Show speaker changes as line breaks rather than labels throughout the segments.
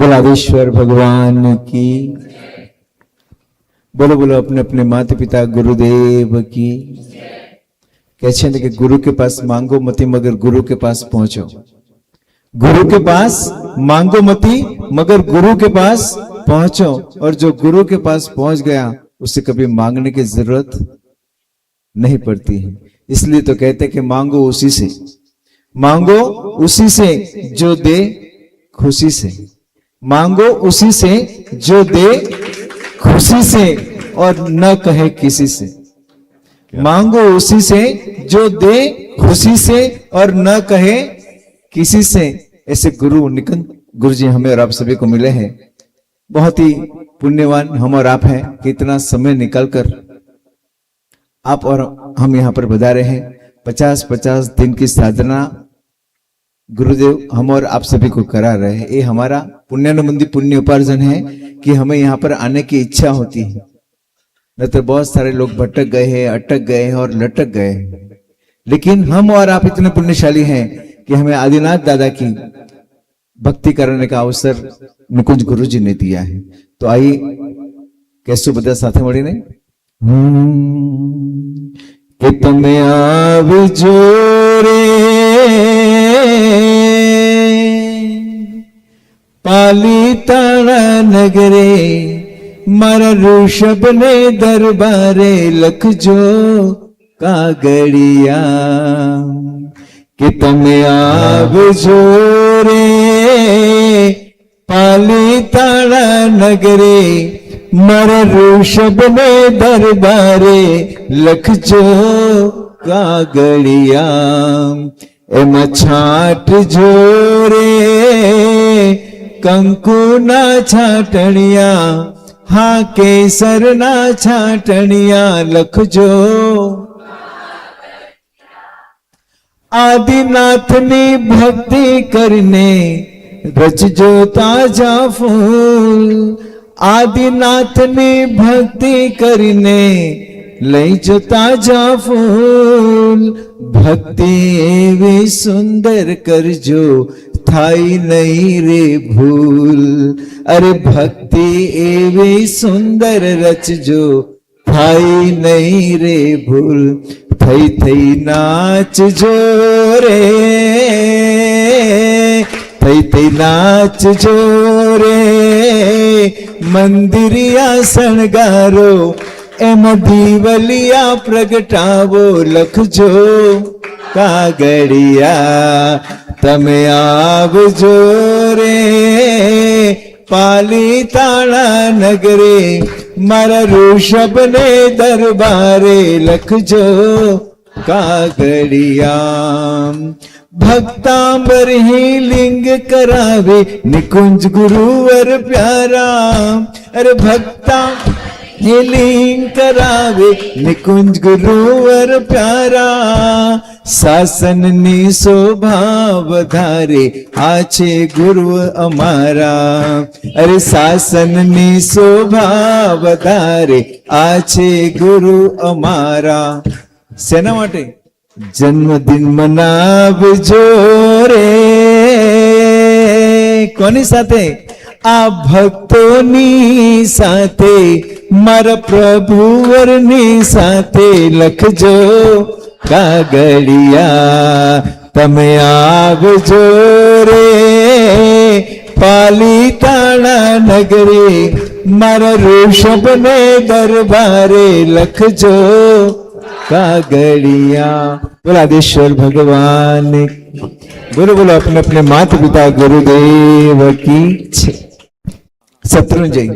बोलावेश्वर भगवान की बोलो बोलो अपने अपने माता पिता गुरुदेव की। कहते हैं कि गुरु के पास मांगो मती मगर गुरु के पास पहुंचो। गुरु के पास मांगो मती मगर गुरु के पास पहुंचो। और जो गुरु के पास पहुंच गया उसे कभी मांगने की जरूरत नहीं पड़ती है। इसलिए तो कहते हैं कि मांगो उसी से, मांगो उसी से जो दे खुशी से, मांगो उसी से जो दे खुशी से और न कहे किसी से। मांगो उसी से जो दे खुशी से और न कहे किसी से। ऐसे गुरु निकंद गुरु जी हमें और आप सभी को मिले हैं। बहुत ही पुण्यवान हम और आप हैं कि इतना समय निकालकर आप और हम यहाँ पर बधा रहे हैं। 50-50 दिन की साधना गुरुदेव हम और आप सभी को करा रहे हैं। ये हमारा पुण्यानुबंधी पुण्य उपार्जन है कि हमें यहाँ पर आने की इच्छा होती है। न तो बहुत सारे लोग भटक गए हैं, अटक गए हैं और लटक गए हैं। लेकिन हम और आप इतने पुण्यशाली हैं कि हमें आदिनाथ दादा की भक्ति करने का अवसर निकुंज गुरु जी ने दिया है। तो आइए कैसे बता साथे મળીને કે તમે આવજો રે પાલીતાણા નગરે મારા ઋષભને દરબારે લખજો કાગળિયા કે તમે આવજો રે પાલીતાણા નગરે મારા ઋષભને દરબારે લખજો કાગળિયા એમાં છાંટજો રે કંકુના છાંટણિયા હા કેસરના છાંટણિયા લખજો आदिनाथनी भक्ति करने रचजो ताजा फूल। आदिनाथनी भक्ति करने लईजो ताजा फूल। भक्ति एवी सुंदर करजो थाई नहीं रे भूल। अरे भक्ति एवी सुंदर रचजो थाई नहीं रे भूल। थई थई नाच जो रे, थई थई नाच जो रे मंदिरिया शणगारो एम दीवलिया प्रगटावो लखजो कागड़िया तमे आवजो रे पालीताणा नगरे मारा ऋषभ ने दरबारे लखजो कागड़िया। भक्तांबर ही लिंग करावे निकुंज गुरुवर प्यारा। अरे भक्ता ही लिंग करावे निकुंज गुरुवर प्यारा। शासन नी शोभा વધારે આછે ગુરુ અમારા। અરે શાસન नी शोभा વધારે આછે ગુરુ અમારા। શેના માટે? જન્મદિન મનાવજો રે કોની સાથે? આ ભક્તોની સાથે મારા પ્રભુવરની સાથે લખજો કાગળિયા તમે આવજો રે પાલીતાણા નગરે મારા ઋષભને દરબારે લખજો કાગળિયા। બોલાદેશ્વર ભગવાન બોલો બોલો अपने अपने माता पिता गुरुदेव की शत्रुंजय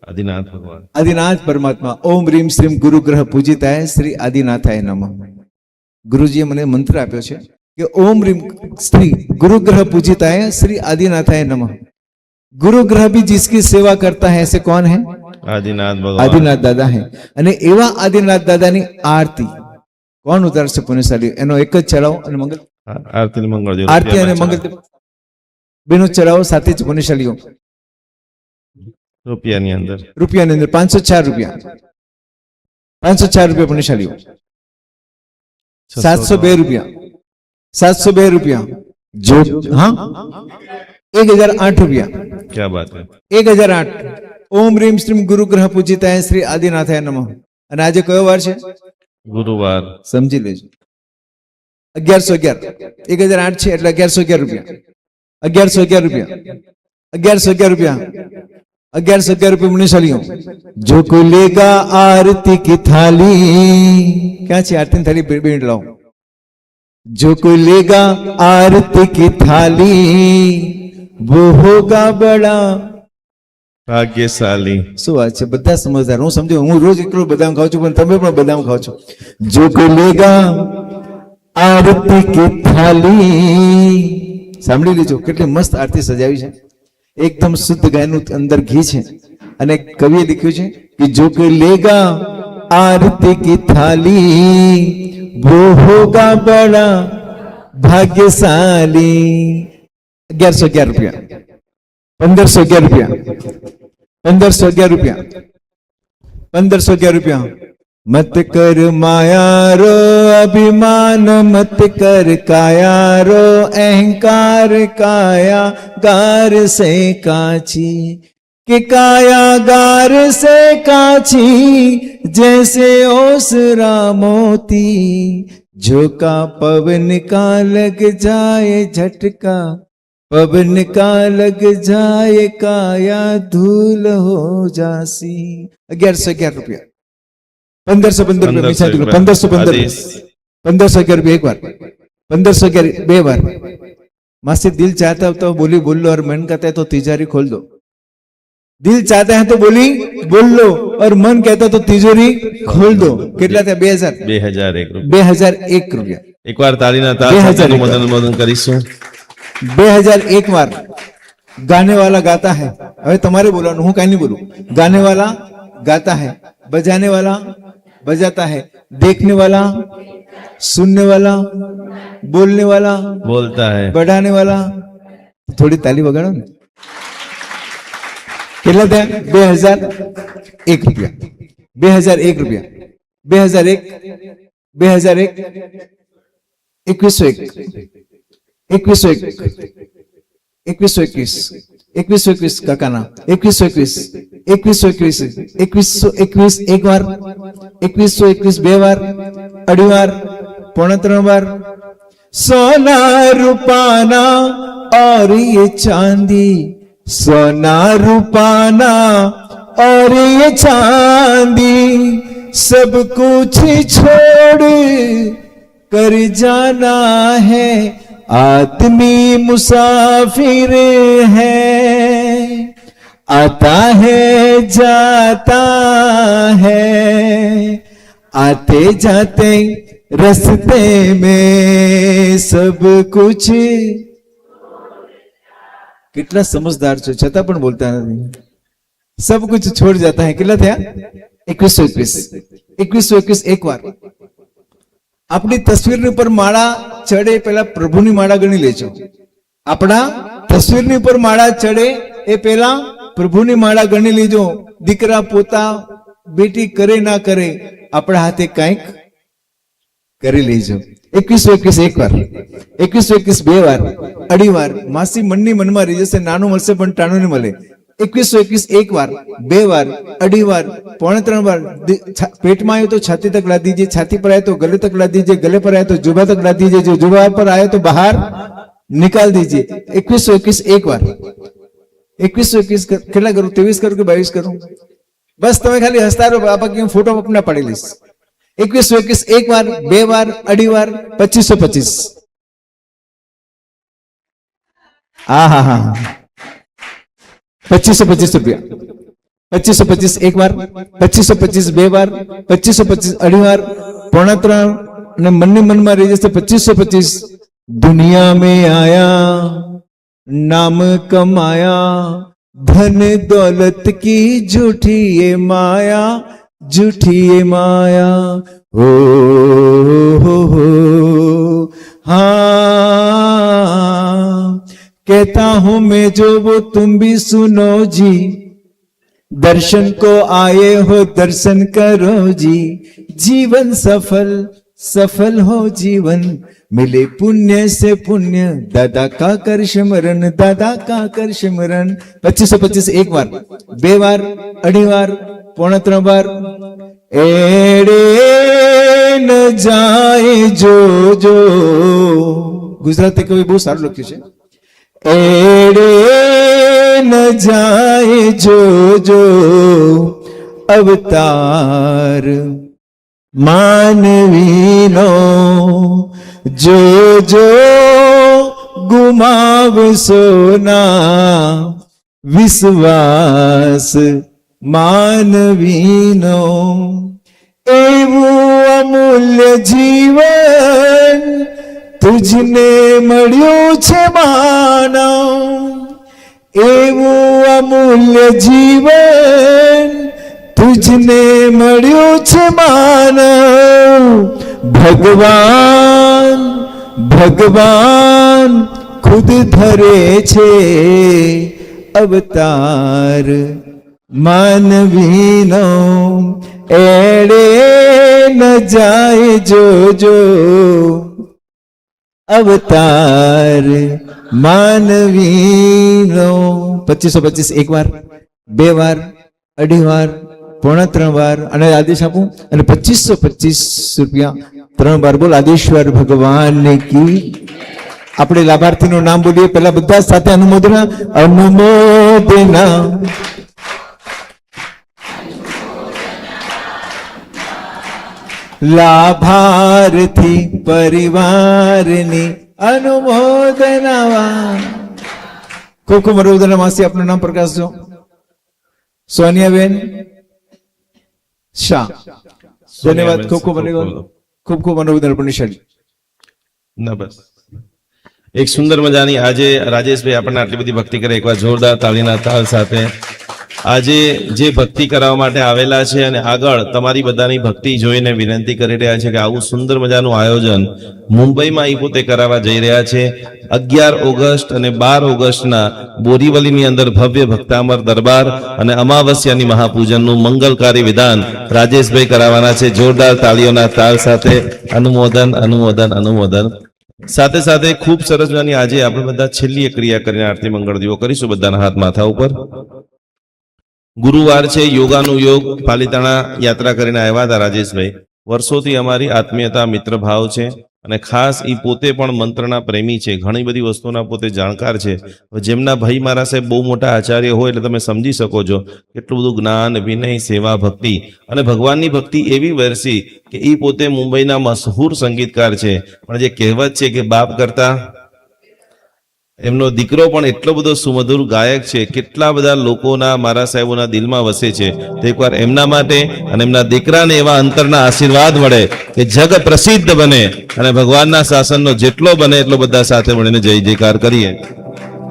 आदिनाथ भगवान
आदिनाथ परमात्मा। ओम ह्रीम श्रीम गुरु ग्रह पूजिताय श्री आदिनाथाय नमः। गुरुजीए મને મંત્ર આપ્યો છે કે ઓમ ह्रीम श्री गुरु ग्रह पूजिताय श्री आदिनाथाय नमः। गुरु ग्रह भी जिसकी सेवा करता है ऐसे कौन है?
आदिनाथ भगवान
आदिनाथ दादा है। અને એવા આદિનાથ દાદાની આરતી કોણ ઉતારશે પુણ્યશાળી? એનો એક જ ચડાવો અને મંગલ
आरती ने मंगल जो
आरती અને મંગલ બેનો ચડાવો સાથે જ પુણ્યશાળીઓ।
રૂપિયાની અંદર
રૂપિયાની અંદર 504 રૂપિયા 504 રૂપિયા પુણ્યશાળીઓ। 702 રૂપિયા 702 રૂપિયા जो हाँ 1008 रुपया,
क्या बात है
1008. ઓમ રીમ શ્રીમ ગુરુ ગ્રહ પૂજિતાય શ્રી આદિનાથાય નમઃ. અને આજે કયો વાર છે
गुरुवार
સમજી લેજો. 1111, 1008 છે એટલે 1111 રૂપિયા, 1111 રૂપિયા, 1111 રૂપિયા, 1111 રૂપિયા મુનિશાલીઓ. જો કોઈ લેગા આરતી કી થાલી, ક્યાં છે આરતી ની થાળી? બેડ લાવો. जो कोई लेगा आरती की थाली वो होगा बड़ा.
भाग्यशाली
શું વાત છે, બધા સમજદાર. હું સમજો, હું રોજ એકલો બદામ ખાઉં છું, પણ તમે પણ બદામ ખાઓ છો. જો કોઈ લેગા આરતી की થાલી, સાંભળી લેજો કેટલી મસ્ત આરતી સજાવી છે. એકદમ શુદ્ધ ગાયનું અંદર ઘી છે. અને કવિએ લખ્યું છે કે જો કોઈ લેગા આરતી की થાલી वो होगा बड़ा भाग्यशाली. 1111 रुपया, 1511 रुपया, 1511 रुपया, 1511 रुपया. मत कर माया रो अभिमान, मत कर काया रो अहंकार, काया गार से काची कि कायागार से काची जैसे ओसरा मोती, झोंका पवन का लग जाए झटका, पवन का लग जाए काया धूल हो जासी. 1111 रुपया, 1515 रुपया, 1515, 1511 रुपया एक बार, 1511 बे बार. मासी दिल चाहता हो तो बोली बोल लो, और मन कहता है तो तिजारी खोल दो. दिल चाहता है तो बोली बोल लो, और मन कहता तो तिजोरी खोल दो. કેટલા થયા?
2001 રૂપિયા.
2001 રૂપિયા.
એકવાર તાળીના તાલ
2001
સાથે મદન કરીશું.
2001 बार गाने वाला गाता है. હવે તમારે બોલવાનું, હું કાઈ નહીં બોલું. गाने वाला गाता है, बजाने वाला बजाता है, देखने वाला सुनने वाला, बोलने वाला
बोलता है.
बढ़ाने वाला. થોડી તાલી વગાડો ને. કેટલા થયા? 2001 રૂપિયા, 2001 રૂપિયા, 2001, 2001, 2101, 2101, 2121, 2121 કાકાના, 2121, 2121, 2121 એક વાર, 2121 બે વાર, અઢી વાર, પોણા 3 વાર. સોના રૂપાના और ये चांदी, सोना रूपाना और ये चांदी, सब कुछ छोड़ कर जाना है, आदमी मुसाफिर है, आता है जाता है, आते जाते रस्ते में सब कुछ. कितना समझदार छो, छता पण बोलता नहीं. सब कुछ छोड़ जाता है. કેટલા થયા? 2121 એક વાર. આપણી તસવીરની ઉપર માળા ચડે પહેલા પ્રભુની માળા ગણી લેજો. આપણા તસવીરની ઉપર માળા ચડે એ પહેલા પ્રભુની માળા ગણી લેજો. દીકરા પોતા બેટી કરે ના કરે, આપણા હાથે કંઈક કરી લેજો. 2121 એક વાર, 2121 બે વાર, અઢી વાર. માસી મનની મનમાં રહી જશે, નાનું મળશે પણ ટાણું નહીં મળે. 2121 એક વાર, બે વાર, અઢી વાર, પોણા 3 વાર. પેટમાં આયો તો છાતી તક લા દીजिए, છાતી પર आया तो गले तक ला दीजिए, गले पर आया तो जुबा तक ला दीजिए, जो जुबा पर आया तो बाहर निकाल दीजिए. 2121 એક વાર. 2121 કેટલા કરું? 23 કરું કે 22 કરું? બસ તમે ખાલી હસતા રહો, બાપા કે હું ફોટો अपना પાડી લઈશ. 2121 એક વાર, બે વાર, અઢી વાર, 2525. હા હા હા, 2525 રૂપિયા. 2525 એક વાર, 2525 બે વાર, 2525 અઢી વાર, પોણા 3 અને મનની મનમાં રહી જશે 2525. दुनिया में आया, नाम कमाया, धन दौलत की झूठी ये माया, झूठी ये माया. हो हाँ, कहता हूं मैं जो वो तुम भी सुनो जी, दर्शन को आए हो दर्शन करो जी. जीवन सफल सफल हो जीवन, मिले पुण्य से पुण्य दादा का कर सिमरन, दादा का कर सिमरन। 2525 एक बार, बे बार, अढ़ी बार, पौना 3 बार। एड़े न जाए जो जो, गुजराती कवि बहुत साરું લખ્યું છે। एड़े न जाए जो जो अवतार मानवीनो, जो जो गुमावशो ना विश्वास मानवीनो। એવું અમૂલ્ય જીવન તુજને મળ્યું છે માનવ, એવું અમૂલ્ય જીવન તુજને મળ્યું છે માનવ। ભગવાન ભગવાન ખુદ ધરે છે અવતાર માનવીનો। એડે ન જાય જો જો અવતાર માનવીનો। 2525 એક વાર, બે વાર, અઢી વાર, પૌણા 3 વાર અને આદેશ આપું અને 2525 રૂપિયા 3 વાર બોલ આદેશ્વર ભગવાન કી। આપણે લાભાર્થીનું નામ બોલીએ, પહેલા બધા સાથે અનુમોદના, અનુમોદના। લાભાર્થી પરિવારની અનુમોદના। ખૂબ ખૂબ અનુમોદના। માસી આપનું નામ પ્રકાશજો। સોનિયાબેન શાહ, ધન્યવાદ। ખૂબ ખૂબ અનુમોદન, ખૂબ ખૂબ અનુમોદન પુણ્યશાળી।
ના બસ એક સુંદર મજાની આજે રાજેશભાઈ આપણને આટલી બધી ભક્તિ કરે, એકવાર જોરદાર તાળીના તાલ સાથે આજે જે ભક્તિ કરવા માટે આવેલા છે અને આગળ તમારી બધાની ભક્તિ જોઈને વિનંતી કરી રહ્યા છે કે આવું સુંદર મજાનું આયોજન મુંબઈમાં એ પોતે કરાવવા જઈ રહ્યા છે। 11 ઓગસ્ટ અને 12 ઓગસ્ટના બોરીવલીની અંદર ભવ્ય ભક્તામર દરબાર અને અમાવસ્યાની મહાપૂજનનું મંગલકારી વિધાન રાજેશભાઈ કરાવવાના છે। જોરદાર તાળીઓના તાલ સાથે અનુમોદન અનુમોદન અનુમોદન। સાથે સાથે ખૂબ સરસ મજાની આજે આપણે બધા છેલ્લી એક ક્રિયા કરીને આરતી મંગળ દીવો કરીશું બધાના હાથ માથા ઉપર। ગુરુવાર છે, યોગાનું યોગ પાલિતાણા યાત્રા કરીને આવ્યા હતા રાજેશભાઈ। વર્ષોથી અમારી આત્મીયતા મિત્ર ભાવ છે અને ખાસ એ પોતે પણ મંત્રના પ્રેમી છે, ઘણી બધી વસ્તુના પોતે જાણકાર છે। જેમના ભાઈ મારા સાહેબ બહુ મોટા આચાર્ય હોય એટલે તમે સમજી શકો છો કેટલું બધું જ્ઞાન, વિનય, સેવા, ભક્તિ અને ભગવાનની ભક્તિ એવી વરસી કે એ પોતે મુંબઈના મશહૂર સંગીતકાર છે। પણ જે કહેવત છે કે બાપ કરતા એમનો દીકરો પણ એટલો બધો સુમધુર ગાયક છે, કેટલા બધા લોકોના મારા સાહેબોના દિલમાં વસે છે। તો એકવાર એમના માટે અને એમના દીકરાને એવા અંતરના આશીર્વાદ મળે કે જગ પ્રસિદ્ધ બને અને ભગવાનના શાસનનો જેટલો બને એટલો બધા સાથે મળીને જય જયકાર કરીએ।